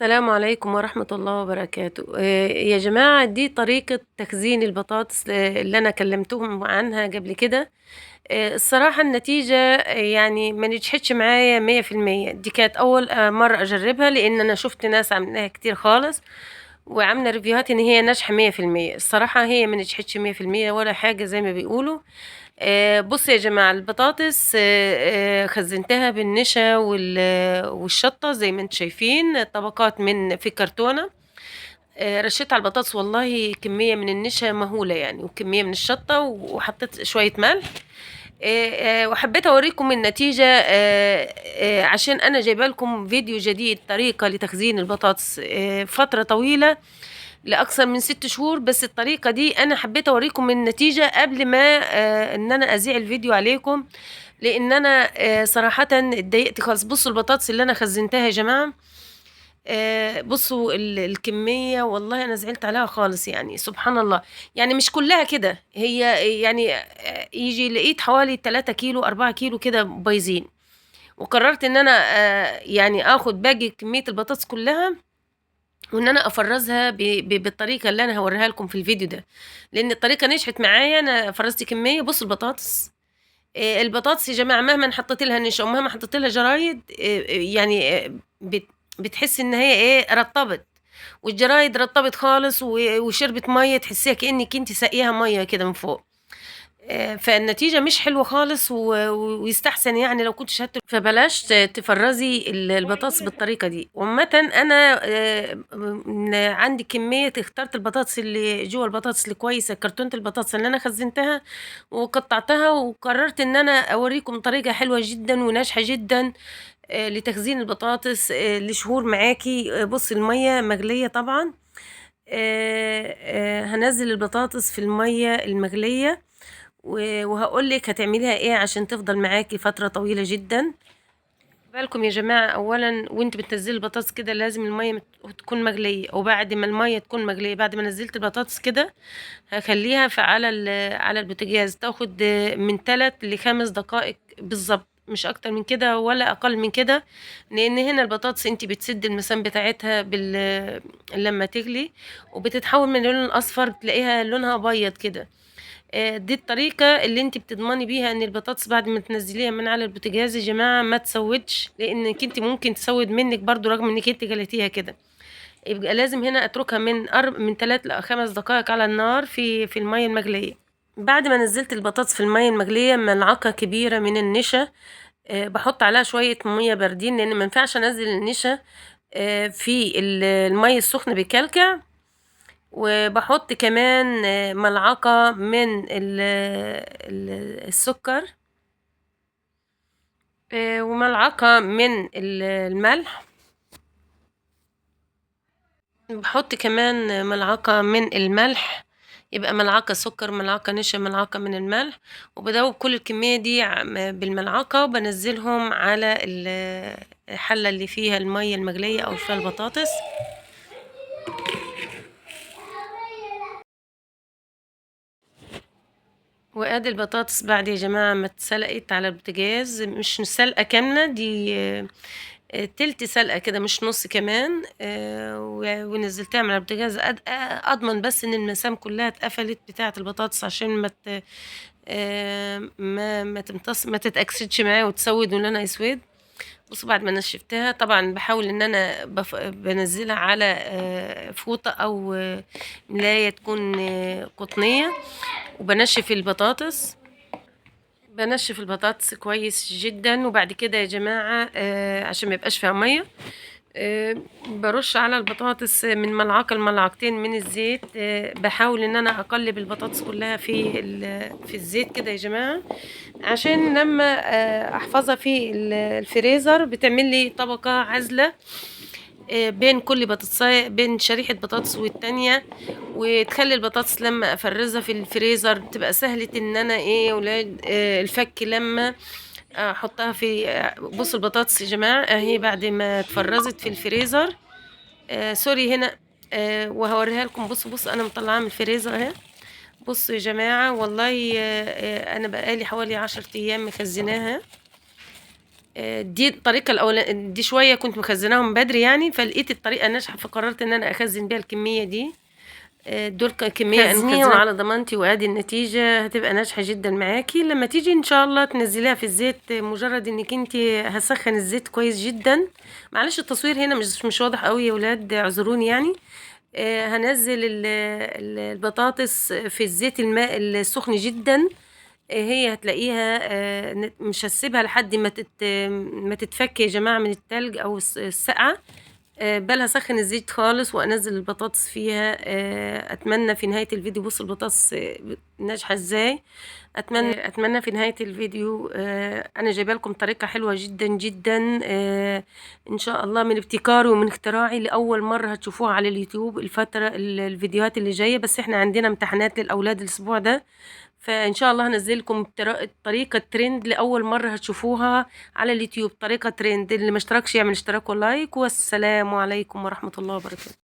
السلام عليكم ورحمة الله وبركاته. يا جماعة، دي طريقة تخزين البطاطس اللي أنا كلمتكم عنها قبل كده. الصراحة النتيجة يعني ما نجحتش معايا 100%. دي كانت أول مرة أجربها، لأن أنا شفت ناس عاملاها كتير خالص وعاملة ريفيوهات إن هي ناجحة 100%. الصراحة هي ما نجحتش 100% ولا حاجة زي ما بيقولوا. بصوا يا جماعة، البطاطس خزنتها بالنشا والشطة زي ما انتم شايفين، طبقات في كرتونة. رشيت على البطاطس والله كمية من النشا مهولة يعني، وكمية من الشطة، وحطيت شوية ملح. وحبيت اوريكم النتيجة، عشان انا جايبه لكم فيديو جديد، طريقة لتخزين البطاطس فترة طويلة لأكثر من 6 شهور. بس الطريقة دي أنا حبيت أوريكم النتيجة قبل ما إن أنا أذيع الفيديو عليكم، لأن أنا صراحة اتضايقت خالص. بصوا البطاطس اللي أنا خزنتها يا جماعة، بصوا الكمية، والله أنا زعلت عليها خالص يعني، سبحان الله. يعني مش كلها كده، هي يعني يجي لقيت حوالي 3 كيلو 4 كيلو كده بايظين. وقررت إن أنا يعني آخد باقي كمية البطاطس كلها، وإن أنا أفرّزها بالطريقة اللي أنا هاورّيها لكم في الفيديو ده، لإن الطريقة نجحت معايا. أنا فرّزت كمية. بُصّوا البطاطس، البطاطس يا جماعة مهمًا حطيتِ لها نشا ومهما حطيتِ لها جرايد، يعني بتحسّي إن هي إيه، رطّبت، والجرايد رطّبت خالص وشربت مَيّة، تحسّيها كإنِّك أنتِ ساقياها مَيّة كده من فوق. فالنتيجة مش حلوة خالص، ويستحسن يعني لو كنتِ فبلاش تفرّزي البطاطس بالطريقة دي. وعامةً أنا عندي كمية، اخترت البطاطس اللي جوّه البطاطس الكويسة، كرتونة البطاطس اللي أنا خزّنتها وقطّعتها، وقررت إن أنا أورّيكم طريقة حلوة جدًا وناجحة جدًا لتخزين البطاطس لشهور معاكِ. بُصّي المَيّة مغلية طبعًا. هانزّل البطاطس في المَيّة المغلية، وهاقول لِك هتعمليها إيه عشان تفضل معاكِ فترة طويلة جدًا. بالكم يا جماعة، أولًا وأنتِ بتنزّلي البطاطس كده لازم المَيّة تكون مغلية، وبعد ما المَيّة تكون مغلية، بعد ما نزّلت البطاطس كده هاخلّيها على البوتاجاز تاخد من 3 ل5 دقائق بالضبط، مش أكتر من كده ولا أقل من كده، لإن هنا البطاطس أنتِ بتسدّي المسام بتاعتها لمّا تغلي، وبتتحوّل من اللون الأصفر بتلاقيها لونها أبيض كده. دي الطريقة اللي أنتِ بتضمني بيها إن البطاطس بعد ما تنزّليها من على البوتاجاز يا جماعة ما تسوِّتش، لإنِّك أنتِ ممكن تسوِّد منِّك برضه رغم إنِّك أنتِ غليتيها كده. يبقى لازم هنا أتركها من 3 ل5 دقائق على النار في المَيّة المغلية. بعد ما نزّلت البطاطس في المَيّة المغلية، ملعقة كبيرة من النشا، باحُط عليها شوية مَيّة باردين، لإن ما ينفعش أنزّل النشا في المَيّة السخنة بيكلكع. وباحط كمان ملعقة من السكر، وملعقة من الملح. باحط كمان ملعقة من الملح، يبقى ملعقة سكر، ملعقة نشا، ملعقة من الملح. وبادوّب كل الكمية دي بالملعقة، وبانزّلهم على الحلة اللي فيها المَيّة المغلية أو فيها البطاطس. وآدي البطاطس بعد يا جماعة ما اتسلقت على البوتاجاز، مش سلقة كاملة، دي تِلت سلقة كده مش نُص كمان. ونزّلتها من على البوتاجاز أضمن بس إن المسام كلّها اتقفلت بتاعة البطاطس، عشان ما ت ما تتأكسدش معايا وتسوِّد ولونها يسوِد. بُصّوا بعد ما نشّفتها طبعًا باحاول إن أنا بانزّلها على فوطة أو ملاية تكون قطنية، وبانشّف البطاطس. بانشّف البطاطس كويس جدًا، وبعد كده يا جماعة عشان ما يبقاش فيها مَيّة، بارُش على البطاطس من ملعقة لملعقتين من الزيت. باحاول إن أنا أقلّب البطاطس كلّها في الزيت كده يا جماعة، عشان لمّا أحفظها في الفريزر بتعمل لي طبقة عازلة بين كل بين شريحة بطاطس والتانية، وتخلّي البطاطس لمّا أفرّزها في الفريزر بتبقى سهلة إن أنا إيه يا ولاد الفَك لمّا أحطها في بُصّوا البطاطس يا جماعة أهي بعد ما اتفرّزت في الفريزر. سوري هنا، وهاورّيها لكم. بُصّوا أنا مطلّعاها من الفريزر أهي. بُصّوا يا جماعة والله أنا بقى لي حوالي 10 أيام مخزّناها. دي الطريقة دي شوية كنت مخزناهم من بدري يعني، فلقيت الطريقة ناجحة فقررت ان انا اخزن بيها الكمية دي. دول كمية انا خزنيه مخزناها على ضمانتي، وادي النتيجة هتبقى ناجحة جدا معاكي. لما تيجي ان شاء الله تنزليها في الزيت، مجرد انك انت هسخن الزيت كويس جدا. معلش التصوير هنا مش واضح قوي يا ولاد، اعذروني يعني. هنزل البطاطس في الزيت الماء السخن جدا. هي هتلاقيها مش هسيبها لحد ما تتفك يا جماعة من التلج او السقعة. بل هسخن الزيت خالص وانزل البطاطس فيها. اتمنى في نهاية الفيديو، بص البطاطس ناجحة ازاي. اتمنى في نهاية الفيديو انا جايبه لكم طريقة حلوة جدا جدا، ان شاء الله من ابتكاري ومن اختراعي، لاول مرة هتشوفوها على اليوتيوب الفيديوهات اللي جاية. بس احنا عندنا امتحانات للاولاد الاسبوع ده، فان شاء الله هنزل لكم طريقة ترند لاول مرة هتشوفوها على اليوتيوب. طريقة ترند، اللي ما اشتركش يعمل اشتراك ولايك. والسلام عليكم ورحمة الله وبركاته.